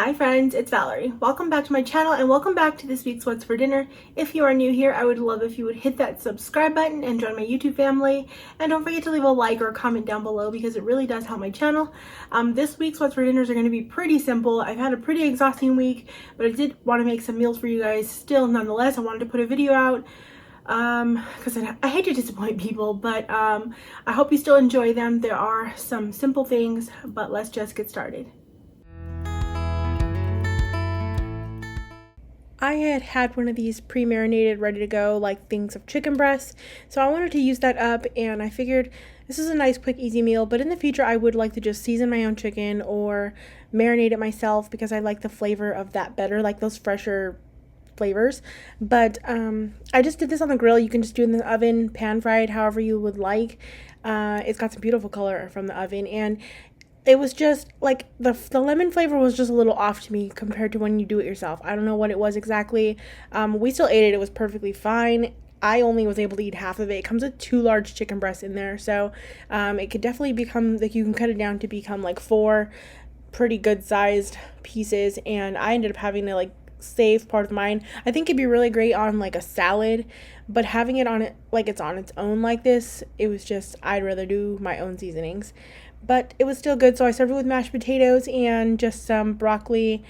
Hi friends, it's Valerie. Welcome back to my channel and welcome back to this week's What's for Dinner. If you are new here, I would love if you would hit that subscribe button and join my YouTube family. And don't forget to leave a like or a comment down below because it really does help my channel. This week's What's for Dinners are going to be pretty simple. I've had a pretty exhausting week, but I did want to make some meals for you guys still. Nonetheless, I wanted to put a video out because I hate to disappoint people, but I hope you still enjoy them. There are some simple things, but let's just get started. I had one of these pre-marinated, ready to go, like things of chicken breasts. So I wanted to use that up, and I figured this is a nice, quick, easy meal. But in the future, I would like to just season my own chicken or marinate it myself because I like the flavor of that better, like those fresher flavors. But I just did this on the grill. You can just do it in the oven, pan fried, however you would like. It's got some beautiful color from the oven, and it was just like the lemon flavor was just a little off to me compared to when you do it yourself. I don't know what it was exactly. We still ate it. It was perfectly fine. I only was able to eat half of it. It comes with 2 large chicken breasts in there. So it could definitely become, like, you can cut it down to become like 4 pretty good sized pieces. And I ended up having to like save part of mine. I think it'd be really great on like a salad, but having it on it like it's on its own like this, it was just, I'd rather do my own seasonings. But it was still good, so I served it with mashed potatoes and just some broccoli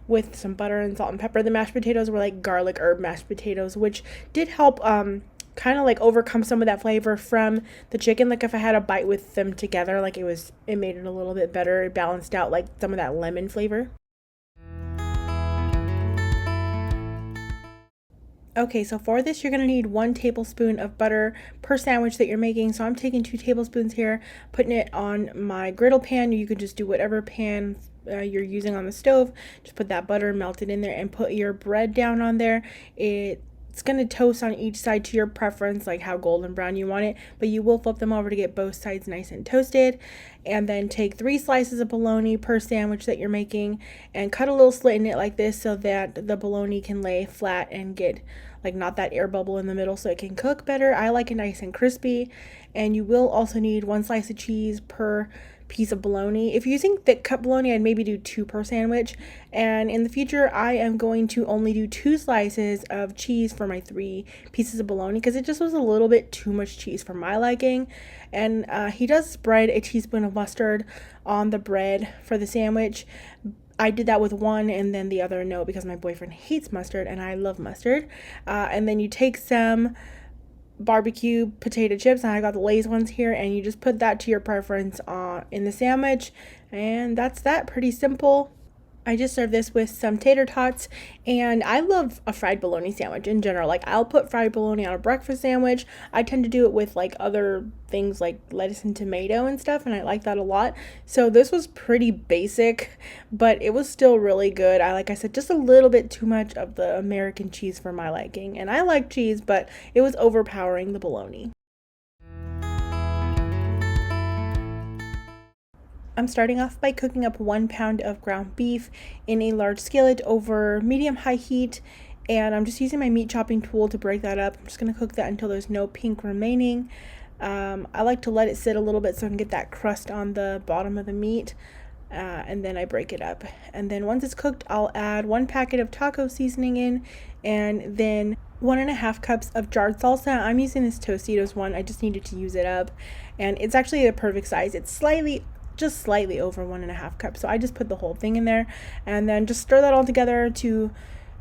with some butter and salt and pepper. The mashed potatoes were like garlic herb mashed potatoes, which did help kind of like overcome some of that flavor from the chicken. Like if I had a bite with them together, like it made it a little bit better. It balanced out like some of that lemon flavor. Okay, so for this, you're going to need 1 tablespoon of butter per sandwich that you're making. So I'm taking 2 tablespoons here, putting it on my griddle pan. You can just do whatever pan you're using on the stove. Just put that butter, melt it in there, and put your bread down on there. It's going to toast on each side to your preference, like how golden brown you want it, but you will flip them over to get both sides nice and toasted. And then take 3 slices of bologna per sandwich that you're making and cut a little slit in it like this so that the bologna can lay flat and get like not that air bubble in the middle so it can cook better. I like it nice and crispy. And you will also need 1 slice of cheese per piece of bologna. If you're using thick cut bologna, I'd maybe do 2 per sandwich. And in the future, I am going to only do 2 slices of cheese for my 3 pieces of bologna because it just was a little bit too much cheese for my liking. And he does spread a teaspoon of mustard on the bread for the sandwich. I did that with 1 and then the other no because my boyfriend hates mustard and I love mustard. And then you take some barbecue potato chips, and I got the Lay's ones here, and you just put that to your preference in the sandwich, and that's that. Pretty simple. I just served this with some tater tots, and I love a fried bologna sandwich in general. Like, I'll put fried bologna on a breakfast sandwich. I tend to do it with like other things like lettuce and tomato and stuff, and I like that a lot. So this was pretty basic, but it was still really good. Like I said, just a little bit too much of the American cheese for my liking, and I like cheese, but it was overpowering the bologna. I'm starting off by cooking up 1 pound of ground beef in a large skillet over medium-high heat, and I'm just using my meat chopping tool to break that up. I'm just going to cook that until there's no pink remaining. I like to let it sit a little bit so I can get that crust on the bottom of the meat, and then I break it up. And then once it's cooked, I'll add 1 packet of taco seasoning in, and then 1.5 cups of jarred salsa. I'm using this Tostitos one. I just needed to use it up, and it's actually the perfect size. It's just slightly over 1.5 cups. So I just put the whole thing in there and then just stir that all together to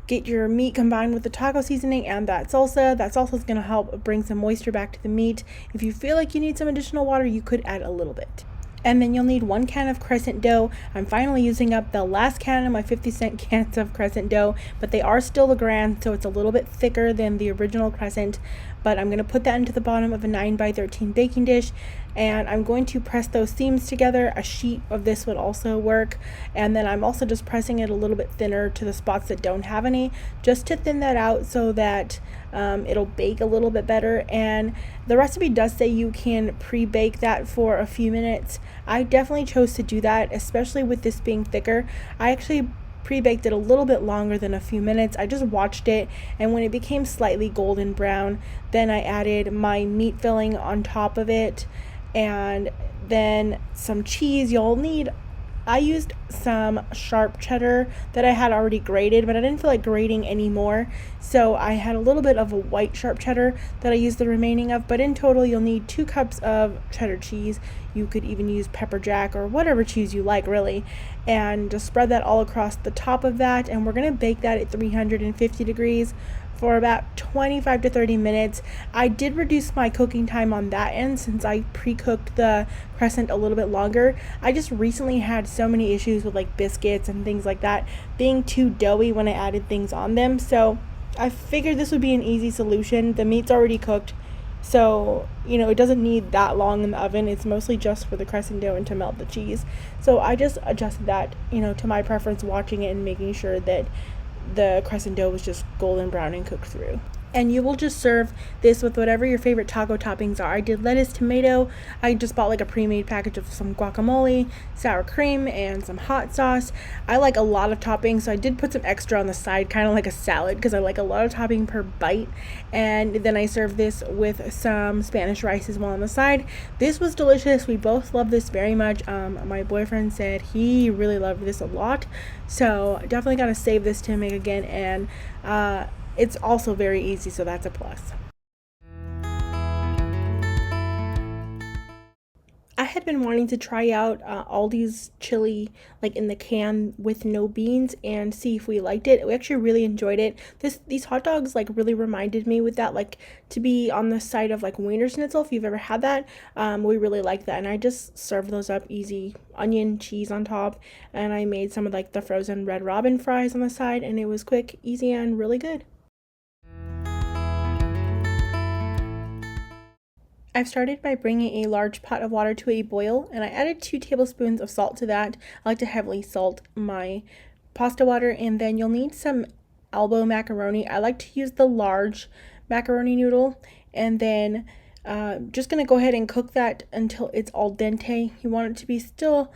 get your meat combined with the taco seasoning and that salsa. That salsa is going to help bring some moisture back to the meat. If you feel like you need some additional water, you could add a little bit. And then you'll need 1 can of Crescent dough. I'm finally using up the last can of my 50-cent cans of Crescent dough, but they are still the grand, so it's a little bit thicker than the original Crescent. But I'm going to put that into the bottom of a 9x13 baking dish, and I'm going to press those seams together. A sheet of this would also work, and then I'm also just pressing it a little bit thinner to the spots that don't have any, just to thin that out so that it'll bake a little bit better. And the recipe does say you can pre-bake that for a few minutes. I definitely chose to do that, especially with this being thicker. I actually pre-baked it a little bit longer than a few minutes. I just watched it, and when it became slightly golden brown, then I added my meat filling on top of it, and then some cheese. You'll need I used some sharp cheddar that I had already grated, but I didn't feel like grating anymore. So I had a little bit of a white sharp cheddar that I used the remaining of, but in total you'll need 2 cups of cheddar cheese. You could even use pepper jack or whatever cheese you like, really. And just spread that all across the top of that, and we're going to bake that at 350 degrees for about 25 to 30 minutes. I did reduce my cooking time on that end since I pre-cooked the crescent a little bit longer. I just recently had so many issues with like biscuits and things like that being too doughy when I added things on them. So I figured this would be an easy solution. The meat's already cooked, so it doesn't need that long in the oven. It's mostly just for the crescent dough and to melt the cheese. So I just adjusted that to my preference, watching it and making sure that the crescent dough was just golden brown and cooked through. And you will just serve this with whatever your favorite taco toppings are. I did lettuce, tomato. I just bought like a pre-made package of some guacamole, sour cream, and some hot sauce. I like a lot of toppings, so I did put some extra on the side, kind of like a salad, because I like a lot of topping per bite. And then I served this with some Spanish rice as well on the side. This was delicious. We both love this very much. My boyfriend said he really loved this a lot, so definitely got to save this to make again. And it's also very easy, so that's a plus. I had been wanting to try out Aldi's chili like in the can with no beans and see if we liked it. We actually really enjoyed it. These hot dogs like really reminded me with that, like to be on the side of like Wiener Schnitzel, if you've ever had that. We really liked that, and I just served those up easy, onion, cheese on top, and I made some of like the frozen Red Robin fries on the side, and it was quick, easy, and really good. I've started by bringing a large pot of water to a boil, and I added 2 tablespoons of salt to that. I like to heavily salt my pasta water, and then you'll need some elbow macaroni. I like to use the large macaroni noodle, and then just gonna go ahead and cook that until it's al dente. You want it to be still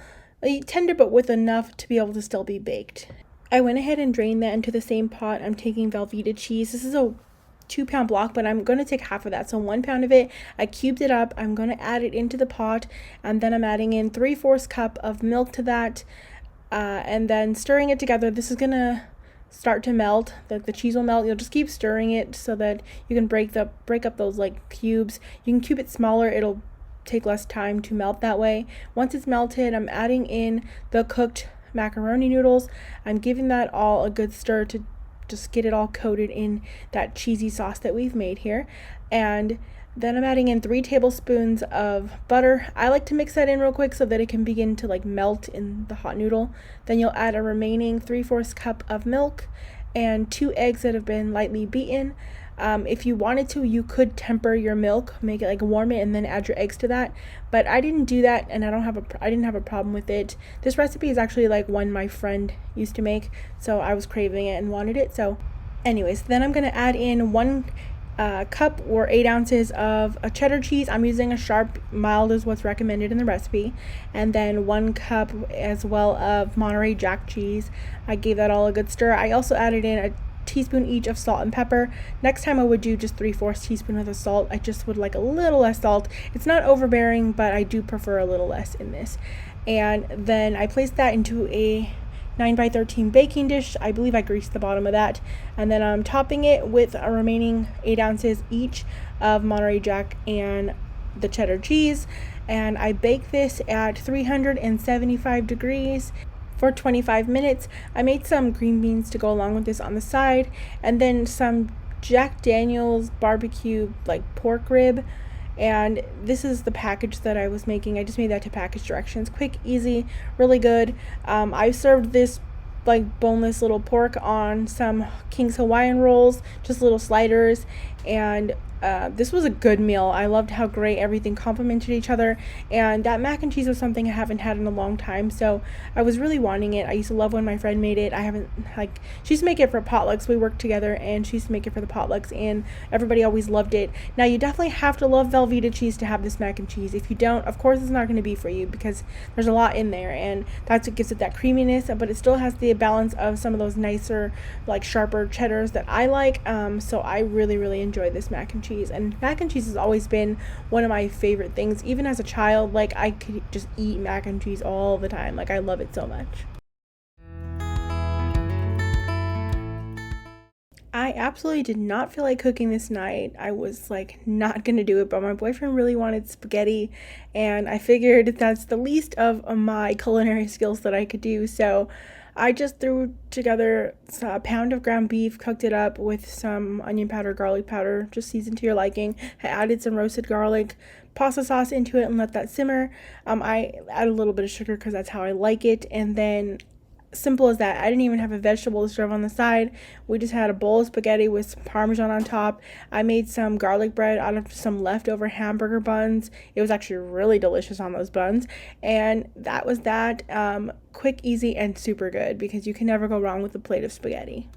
tender, but with enough to be able to still be baked. I went ahead and drained that into the same pot. I'm taking Velveeta cheese. This is a 2-pound block, but I'm going to take half of that. So 1 pound of it, I cubed it up. I'm going to add it into the pot, and then I'm adding in 3/4 cup of milk to that, and then stirring it together. This is going to start to melt. The cheese will melt. You'll just keep stirring it so that you can break up those like cubes. You can cube it smaller. It'll take less time to melt that way. Once it's melted, I'm adding in the cooked macaroni noodles. I'm giving that all a good stir to just get it all coated in that cheesy sauce that we've made here. And then I'm adding in 3 tablespoons of butter. I like to mix that in real quick so that it can begin to like melt in the hot noodle. Then you'll add a remaining 3/4 cup of milk and 2 eggs that have been lightly beaten. If you wanted to, you could temper your milk, make it like warm it, and then add your eggs to that. But I didn't do that, and I didn't have a problem with it. This recipe is actually like one my friend used to make, so I was craving it and wanted it. So, anyways, then I'm gonna add in 1 cup or 8 ounces of a cheddar cheese. I'm using a sharp, mild is what's recommended in the recipe, and then 1 cup as well of Monterey Jack cheese. I gave that all a good stir. I also added in a teaspoon each of salt and pepper. Next time I would do just 3/4 teaspoon of the salt. I just would like a little less salt. It's not overbearing, but I do prefer a little less in this. And then I placed that into a 9x13 baking dish. I believe I greased the bottom of that, and then I'm topping it with a remaining 8 ounces each of Monterey Jack and the cheddar cheese, and I bake this at 375 degrees for 25 minutes. I made some green beans to go along with this on the side, and then some Jack Daniel's barbecue like pork rib, and this is the package that I was making. I just made that to package directions. Quick, easy, really good. I served this like boneless little pork on some King's Hawaiian rolls, just little sliders, and this was a good meal. I loved how great everything complemented each other, and that mac and cheese was something I haven't had in a long time, so I was really wanting it. I used to love when my friend made it. She used to make it for potlucks. We worked together, and she used to make it for the potlucks, and everybody always loved it. Now, you definitely have to love Velveeta cheese to have this mac and cheese. If you don't, of course it's not going to be for you, because there's a lot in there, and that's what gives it that creaminess, but it still has the balance of some of those nicer, like sharper cheddars that I like. So I really, really enjoyed this mac and cheese. cheese, and mac and cheese has always been one of my favorite things. Even as a child, like, I could just eat mac and cheese all the time. Like, I love it so much. I absolutely did not feel like cooking this night. I was like not gonna do it, but my boyfriend really wanted spaghetti, and I figured that's the least of my culinary skills that I could do. So I just threw together a pound of ground beef, cooked it up with some onion powder, garlic powder, just seasoned to your liking. I added some roasted garlic, pasta sauce into it, and let that simmer. I add a little bit of sugar because that's how I like it, and then simple as that. I didn't even have a vegetable to serve on the side. We just had a bowl of spaghetti with some parmesan on top. I made some garlic bread out of some leftover hamburger buns. It was actually really delicious on those buns. And that was that. Quick, easy, and super good because you can never go wrong with a plate of spaghetti.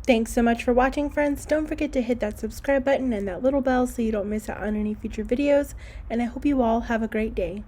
Thanks so much for watching, friends. Don't forget to hit that subscribe button and that little bell so you don't miss out on any future videos. And I hope you all have a great day.